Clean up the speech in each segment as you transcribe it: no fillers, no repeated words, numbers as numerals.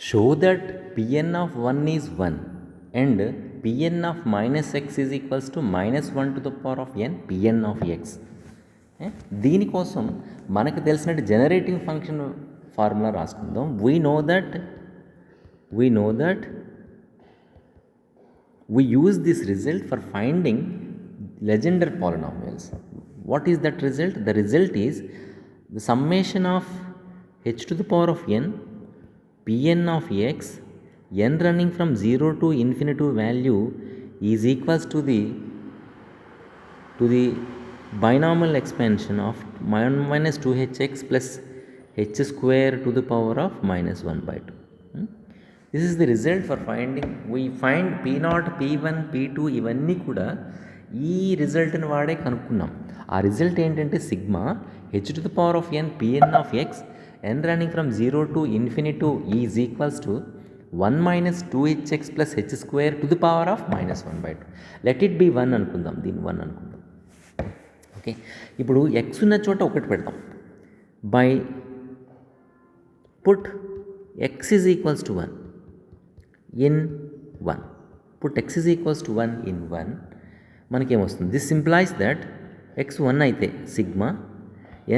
Show that Pn of 1 is 1 and Pn of minus x is equals to minus 1 to the power of n Pn of x. దీనికోసం మనకు తెలిసిన generating function formula రాసుకుందాం. we know that we use this result for finding Legendre polynomials. What is that result? The result is the summation of h to the power of n Pn of x n running from 0 to infinity value is equals to the binomial expansion of minus 2hx plus h square to the power of minus 1 by 2. This is the result for finding. We find p0, p1, p2 ఇవన్నీ కూడా ఈ రిజల్ట్ని వాడే కనుక్కున్నాం. ఆ result ఏంటంటే sigma h to the power of n Pn of x n running from 0 to infinity is equals to 1 minus 2hx plus h square to the power of minus 1 by 2. Let it be 1 అనుకుందాం, దీన్ని 1 అనుకుందాం. Okay, ఇప్పుడు x ఉన్న చోట ఒకటి పెడతాం. By put x is equals to 1 in 1. Put x is equals to 1 in 1. మనకేమొస్తుంది? This implies that x 1 అయితే sigma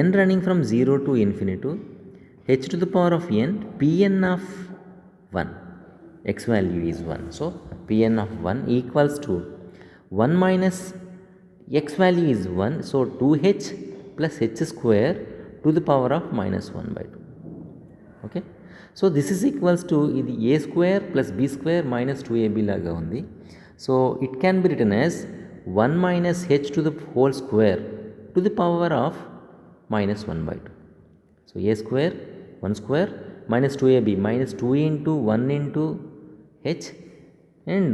n running from 0 to infinity h to the power of n Pn of 1. X value is 1. So Pn of 1 equals to 1 minus x value is 1. So 2h plus h square to the power of minus 1 by 2. Okay. So this is equals to ఇది a square plus b square minus 2ab లాగా ఉంది. So it can be written as 1 minus h to the whole square to the power of minus 1 by 2. So a square 1 square minus 2ab minus 2 into 1 into h and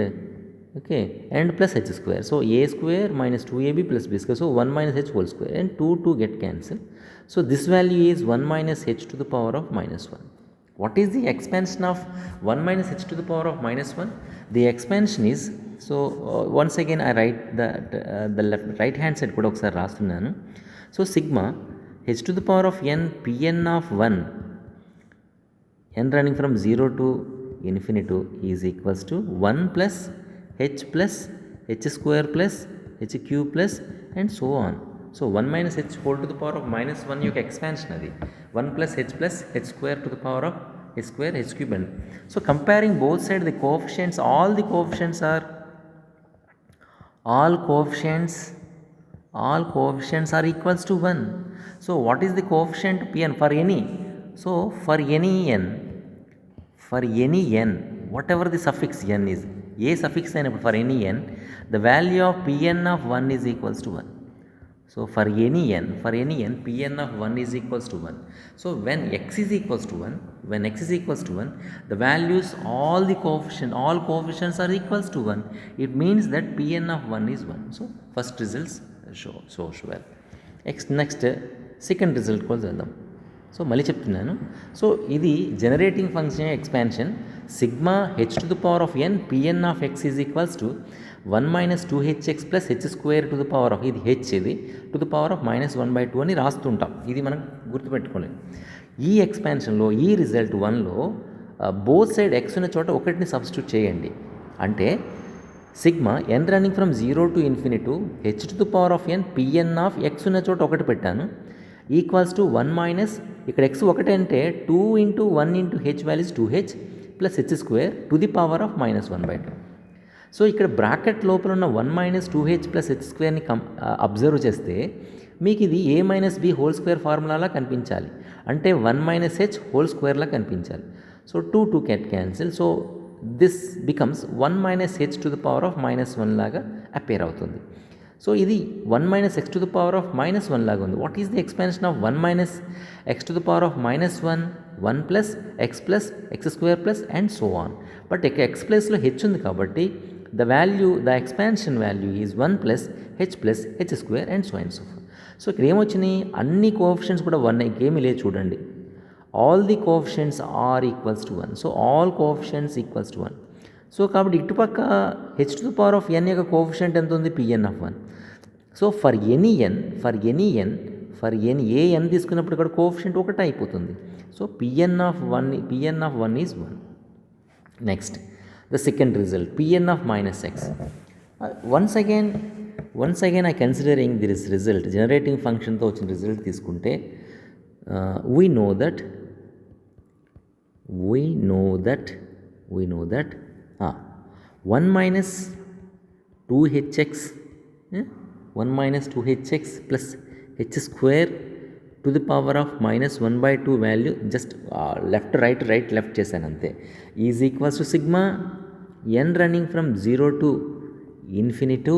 okay and plus h square. So a square minus 2ab plus b square. So 1 minus h whole square and 2 get cancelled. So this value is 1 minus h to the power of minus 1. What is the expansion of 1 minus h to the power of minus 1? The expansion is, so once again I write the left right hand side kuda okkar rastunnanu. So sigma h to the power of n Pn of 1 n running from 0 to infinity is equals to 1 plus h square plus h cube plus and so on. So 1 minus h whole to the power of minus 1 యొక్క expansion అది 1 plus h square to the power of h square h cube and so comparing both sides the coefficients, all coefficients are equals to 1. So what is the coefficient Pn for any? So for any n whatever the suffix n is, a suffix n for any n, the value of Pn of 1 is equals to 1. So for any n Pn of 1 is equals to 1. So when x is equals to 1, the values, all coefficients are equals to 1. It means that Pn of 1 is 1. So first results show well. Next second result को चलदाम. So మళ్ళీ చెప్తున్నాను. So ఇది generating function expansion sigma h to the power of n Pn of x is equals to 1 minus 2hx plus h square to the power of ఇది h ఇది to the power of minus 1 by 2 అని రాస్తుంటాం. ఇది మనం గుర్తుపెట్టుకోలేదు. ఈ ఎక్స్పాన్షన్లో ఈ result 1లో both side x ఉన్న చోట ఒకటిని సబ్స్టిట్యూట్ చేయండి. అంటే sigma n running from 0 to infinity h to the power of n Pn of x ఉన్న చోట ఒకటి పెట్టాను ఈక్వల్స్ టు 1 మైనస్ ఇక్కడ x ఒకటి అంటే 2 into 1 into h values 2h plus h square to the power of minus 1 by 2. So ఇక్కడ bracket లోపల ఉన్న 1 మైనస్ 2h ప్లస్ h స్క్వేర్ని అబ్జర్వ్ చేస్తే మీకు ఇది a minus b whole square ఫార్ములాలా కనిపించాలి. అంటే 1 మైనస్ h హోల్ స్క్వేర్లా కనిపించాలి. So 2 get cancel. So this becomes 1 minus h to the power of minus 1 లాగా అపేర్ అవుతుంది. సో ఇది 1 minus x to the power of minus 1 లాగా ఉంది. What is the expansion of 1 minus x to the power of minus 1 1 plus x square plus and so on. But x ప్లేస్లో h ఉంది కాబట్టి the expansion value is 1 plus h square and so on and so forth. So ఇక్కడ ఏమొచ్చినాయి, అన్ని coefficients కూడా 1, ఇంకేమీ లేదు చూడండి. All the coefficients are equals to 1. So all coefficients equals to 1. So కాబట్టి ఇటుపక్క h to the power of n యొక్క కోఎఫిషియంట్ ఎంత ఉంది? Pn of 1. So for any n తీసుకున్నప్పుడు ఇక్కడ కోఎఫిషియంట్ ఒకటే అయిపోతుంది. So Pn of 1 is 1. Next, the second result, Pn of minus x. Once again I considering this result, generating function తో వచ్చిన result తీసుకుంటే we know that 1 minus 2hx 1 minus 2hx plus h square to the power of minus 1 by 2 value just left left చేశాను అంతే, is equals to sigma n running from 0 to infinity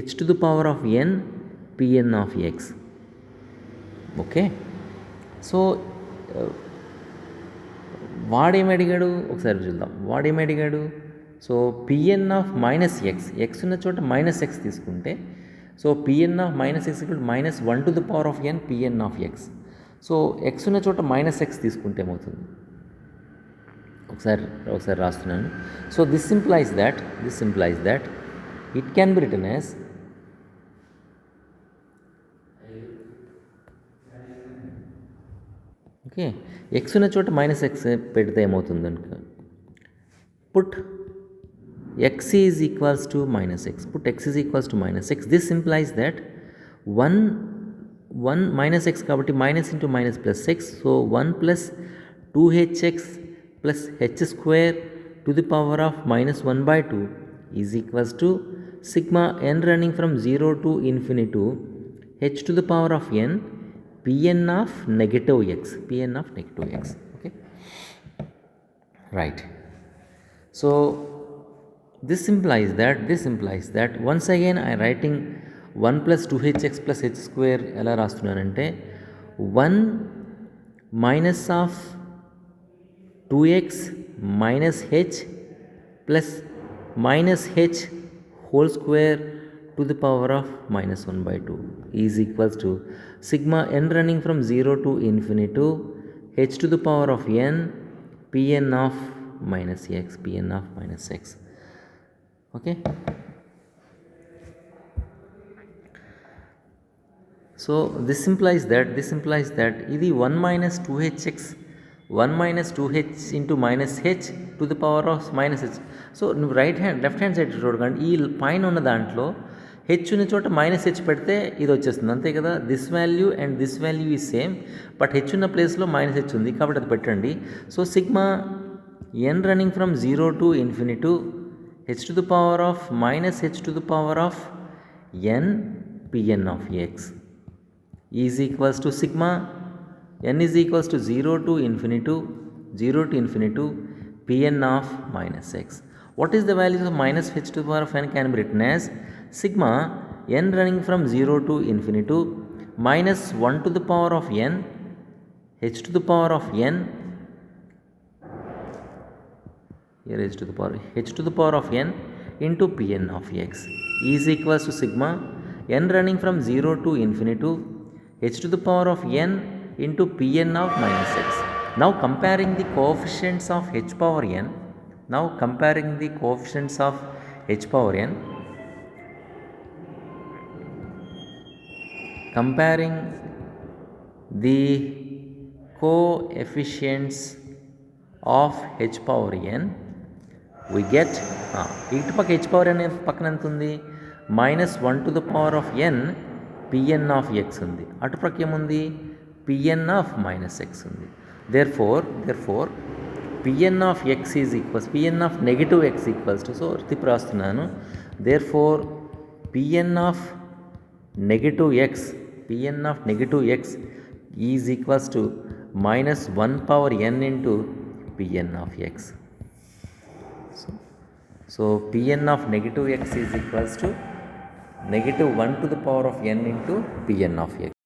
h to the power of n Pn of x. Okay, so వాడేమి అడిగాడు ఒకసారి చూద్దాం. వాడేమి అడిగాడు? So Pn of minus x, x ఉన్న చోట మైనస్ ఎక్స్ తీసుకుంటే, so Pn of minus x ఇక్కడ minus 1 to the power of n Pn of x. So x ఉన్న చోట మైనస్ ఎక్స్ తీసుకుంటే ఏమవుతుంది? ఒకసారి రాస్తున్నాను. So this implies that it can be written as okay, x ఉన్న చోట మైనస్ ఎక్స్ పెడితే ఏమవుతుంది కనుక put x is equals to minus x. Put x is equals to minus x. This implies that 1 minus x కాబట్టి minus into minus plus x. So 1 plus 2hx plus h square to the power of minus 1 by 2 is equals to sigma n running from 0 to infinity h to the power of n Pn of negative x. Pn of negative x. Okay. Right. So this implies that once again I writing 1 plus 2hx plus h square ఎలా రాస్తున్నానంటే 1 minus of 2x minus h plus minus h whole square to the power of minus 1 by 2 is equals to sigma n running from 0 to infinity h to the power of n Pn of minus x. Pn of minus x. Okay, so this implies that ఇది 1 minus 2hx 1 minus 2h into minus h to the power of minus h. So నువ్వు left hand side చూడకండి, ఈ పైన ఉన్న దాంట్లో H ఉన్న చోట minus H పెడితే ఇది వచ్చేస్తుంది అంతే కదా. This value and this value ఈ సేమ్, బట్ హెచ్ ఉన్న ప్లేస్లో మైనస్ హెచ్ ఉంది కాబట్టి అది పెట్టండి. So sigma n running from 0 to infinity h to the power of minus h to the power of n Pn of x is equals to sigma n is equals to 0 to infinity Pn of minus x. What is the value of minus h to the power of n can be written as sigma n running from 0 to infinity minus 1 to the power of n h to the power of n here h to the power of n into Pn of x is equals to sigma n running from 0 to infinity h to the power of n into Pn of minus x. Now comparing the coefficients of h power n, comparing the coefficients of h power n, we get ఇటు పక్క h power n పక్కన ఎంత ఉంది? minus 1 to the power of n Pn of x ఉంది. అటు పక్క ఏముంది? Pn of minus x ఉంది. therefore Pn of x is equals Pn of negative x equals to, so తిప్పి రాస్తున్నాను, therefore Pn of negative x is equals to minus 1 power n into Pn of x. So Pn of negative x is equals to negative 1 to the power of n into Pn of x.